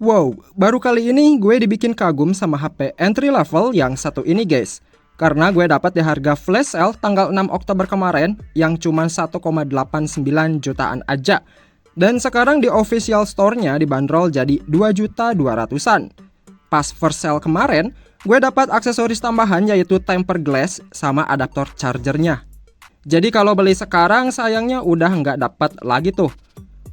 Wow, baru kali ini gue dibikin kagum sama HP entry level yang satu ini guys. Karena gue dapat di harga flash sale tanggal 6 Oktober kemarin yang cuma 1,89 jutaan aja. Dan sekarang di official store-nya dibanderol jadi 2.200.000-an. Pas first sale kemarin, gue dapat aksesoris tambahan yaitu tempered glass sama adaptor chargernya. Jadi kalau beli sekarang sayangnya udah nggak dapat lagi tuh.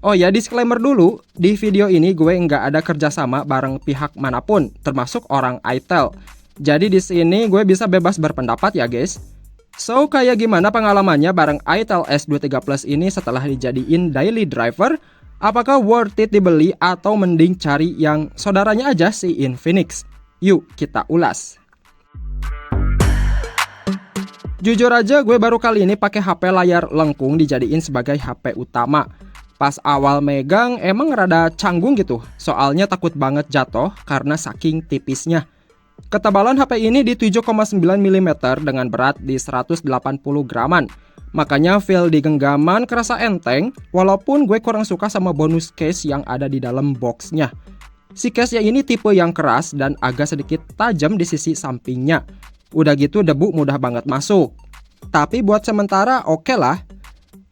Oh ya, disclaimer dulu, di video ini gue nggak ada kerjasama bareng pihak manapun, termasuk orang itel. Jadi di sini gue bisa bebas berpendapat ya guys. So, kayak gimana pengalamannya bareng itel S23 Plus ini setelah dijadiin daily driver? Apakah worth it dibeli atau mending cari yang saudaranya aja si Infinix? Yuk kita ulas. Jujur aja gue baru kali ini pakai HP layar lengkung dijadiin sebagai HP utama. Pas awal megang emang rada canggung gitu, soalnya takut banget jatuh karena saking tipisnya. Ketebalan HP ini di 7,9 mm dengan berat di 180 graman. Makanya feel di genggaman kerasa enteng, walaupun gue kurang suka sama bonus case yang ada di dalam boxnya. Si case-nya ini tipe yang keras dan agak sedikit tajam di sisi sampingnya. Udah gitu debu mudah banget masuk. Tapi buat sementara oke lah.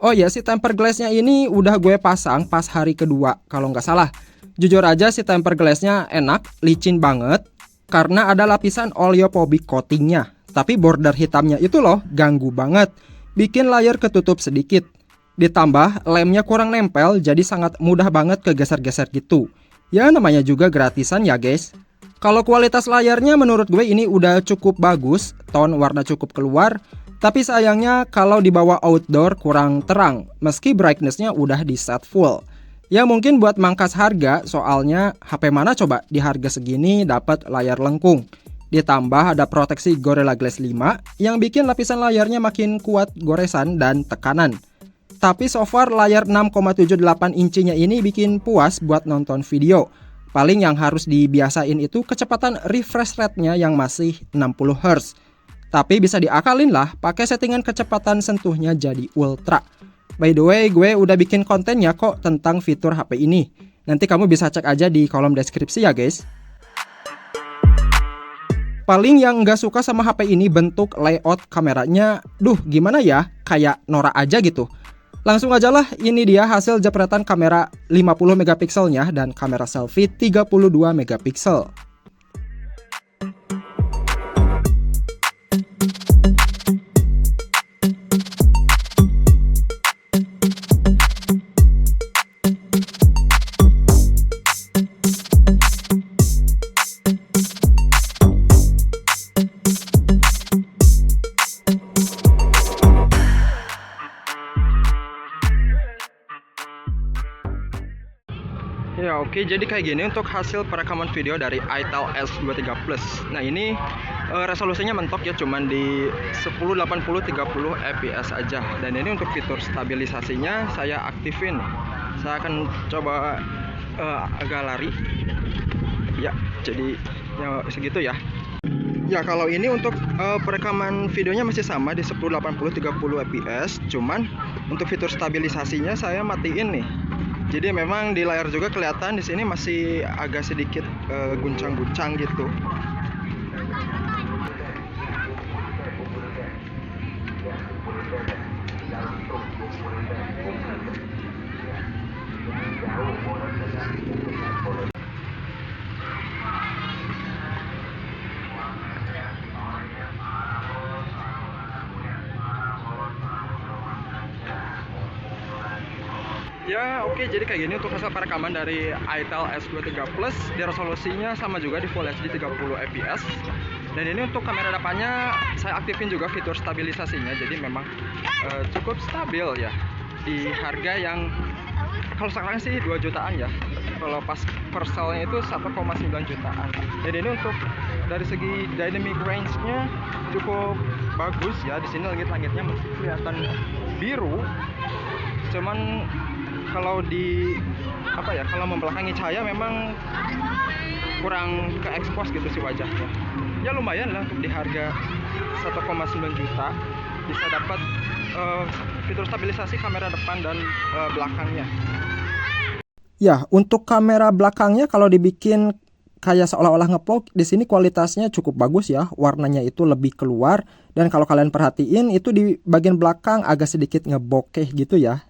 Oh ya, si tempered glass-nya ini udah gue pasang pas hari kedua kalau nggak salah. Jujur aja si tempered glass-nya enak, licin banget karena ada lapisan oleophobic coating-nya. Tapi border hitamnya itu loh ganggu banget, bikin layar ketutup sedikit. Ditambah lemnya kurang nempel jadi sangat mudah banget kegeser-geser gitu. Ya namanya juga gratisan ya guys. Kalau kualitas layarnya menurut gue ini udah cukup bagus, tone warna cukup keluar. Tapi sayangnya kalau dibawa outdoor kurang terang, meski brightness-nya udah di set full. Ya mungkin buat mangkas harga, soalnya HP mana coba di harga segini dapat layar lengkung. Ditambah ada proteksi Gorilla Glass 5 yang bikin lapisan layarnya makin kuat goresan dan tekanan. Tapi so far layar 6,78 inchinya ini bikin puas buat nonton video. Paling yang harus dibiasain itu kecepatan refresh rate-nya yang masih 60 Hz. Tapi bisa diakalin lah pakai settingan kecepatan sentuhnya jadi ultra. By the way, gue udah bikin kontennya kok tentang fitur HP ini. Nanti kamu bisa cek aja di kolom deskripsi ya guys. Paling yang nggak suka sama HP ini bentuk layout kameranya, gimana ya, kayak norak aja gitu. Langsung aja lah, ini dia hasil jepretan kamera 50 megapikselnya dan kamera selfie 32 megapiksel. Ya oke, jadi kayak gini untuk hasil perekaman video dari itel S23 Plus. Nah ini resolusinya mentok ya, cuman di 1080 30 fps aja. Dan ini untuk fitur stabilisasinya saya aktifin. Saya akan coba agak lari. Ya, jadi ya segitu ya. Ya kalau ini untuk perekaman videonya masih sama di 1080 30 fps, cuman untuk fitur stabilisasinya saya matiin nih. Jadi memang di layar juga kelihatan di sini masih agak sedikit guncang-guncang gitu. Ya oke, jadi kayak gini untuk hasil perekaman dari itel S23 Plus. Di resolusinya sama juga di Full HD 30 fps. Dan ini untuk kamera depannya saya aktifin juga fitur stabilisasinya. Jadi memang cukup stabil ya. Di harga yang kalau sekarang sih 2 jutaan ya. Kalau pas first sale-nya itu 1,9 jutaan. Dan ini untuk dari segi dynamic range-nya cukup bagus ya. Di sini langit-langitnya masih kelihatan biru. Cuman kalau kalau membelakangi cahaya memang kurang ke expose gitu sih wajahnya. Ya lumayan lah untuk di harga 1,9 juta bisa dapat fitur stabilisasi kamera depan dan belakangnya. Ya, untuk kamera belakangnya kalau dibikin kayak seolah-olah ngevlog, di sini kualitasnya cukup bagus ya. Warnanya itu lebih keluar, dan kalau kalian perhatiin itu di bagian belakang agak sedikit ngebokeh gitu ya.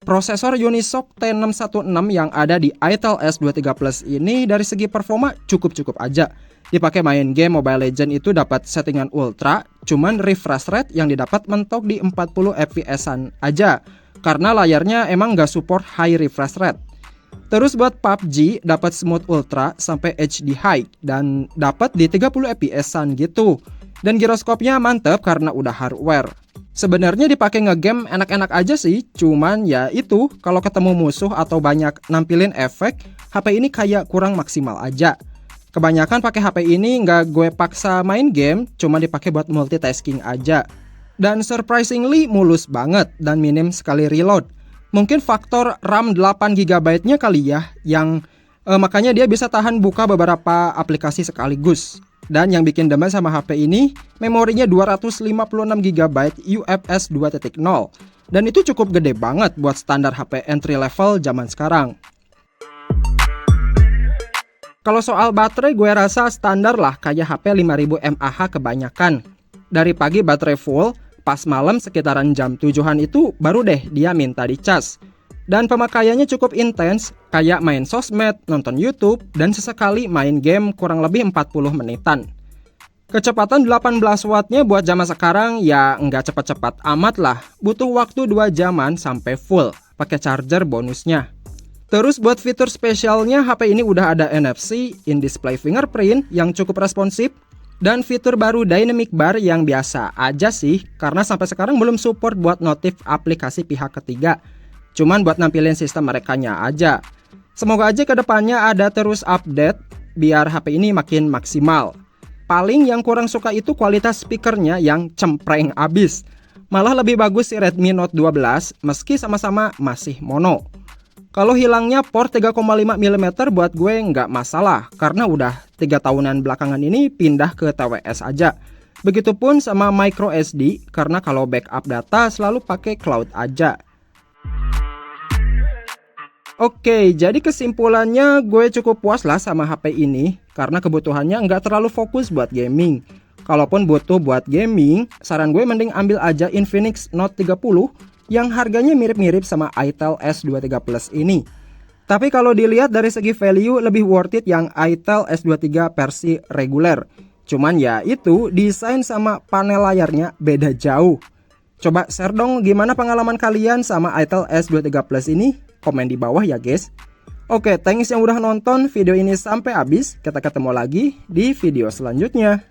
Prosesor Unisoc T616 yang ada di Itel S23 Plus ini dari segi performa cukup-cukup aja. Dipakai main game Mobile Legends itu dapat settingan ultra, cuman refresh rate yang didapat mentok di 40 fps-an aja. Karena layarnya emang nggak support high refresh rate. Terus buat PUBG dapat smooth ultra sampai HD high dan dapat di 30 fps-an gitu. Dan giroskopnya mantep karena udah hardware. Sebenarnya dipakai ngegame enak-enak aja sih, cuman ya itu kalau ketemu musuh atau banyak nampilin efek, HP ini kayak kurang maksimal aja. Kebanyakan pakai HP ini nggak gue paksa main game, cuma dipakai buat multitasking aja. Dan surprisingly mulus banget dan minim sekali reload. Mungkin faktor RAM 8GB-nya kali ya, yang makanya dia bisa tahan buka beberapa aplikasi sekaligus. Dan yang bikin demen sama HP ini, memorinya 256GB UFS 2.0. Dan itu cukup gede banget buat standar HP entry level zaman sekarang. Kalau soal baterai gue rasa standar lah kayak HP 5000 mAh kebanyakan. Dari pagi baterai full, pas malam sekitaran jam 7-an itu baru deh dia minta dicas. Dan pemakaiannya cukup intens, kayak main sosmed, nonton YouTube, dan sesekali main game kurang lebih 40 menitan. Kecepatan 18 wattnya buat zaman sekarang ya nggak cepat-cepat amat lah, butuh waktu 2 jaman sampai full, pakai charger bonusnya. Terus buat fitur spesialnya HP ini udah ada NFC, in-display fingerprint yang cukup responsif, dan fitur baru Dynamic Bar yang biasa aja sih, karena sampai sekarang belum support buat notif aplikasi pihak ketiga. Cuman buat nampilin sistem merekanya aja. Semoga aja kedepannya ada terus update biar HP ini makin maksimal. Paling yang kurang suka itu kualitas speakernya yang cempreng abis. Malah lebih bagus si Redmi Note 12 meski sama-sama masih mono. Kalau hilangnya port 3,5mm buat gue nggak masalah, karena udah 3 tahunan belakangan ini pindah ke TWS aja. Begitupun sama micro SD, karena kalau backup data selalu pakai cloud aja. Oke, jadi kesimpulannya gue cukup puas lah sama HP ini karena kebutuhannya nggak terlalu fokus buat gaming. Kalaupun butuh buat gaming, saran gue mending ambil aja Infinix Note 30 yang harganya mirip-mirip sama Itel S23 Plus ini. Tapi kalau dilihat dari segi value lebih worth it yang Itel S23 versi reguler. Cuman ya itu desain sama panel layarnya beda jauh. Coba share dong gimana pengalaman kalian sama Itel S23 Plus ini? Komen di bawah ya guys. Oke, thanks yang udah nonton video ini sampai habis. Kita ketemu lagi di video selanjutnya.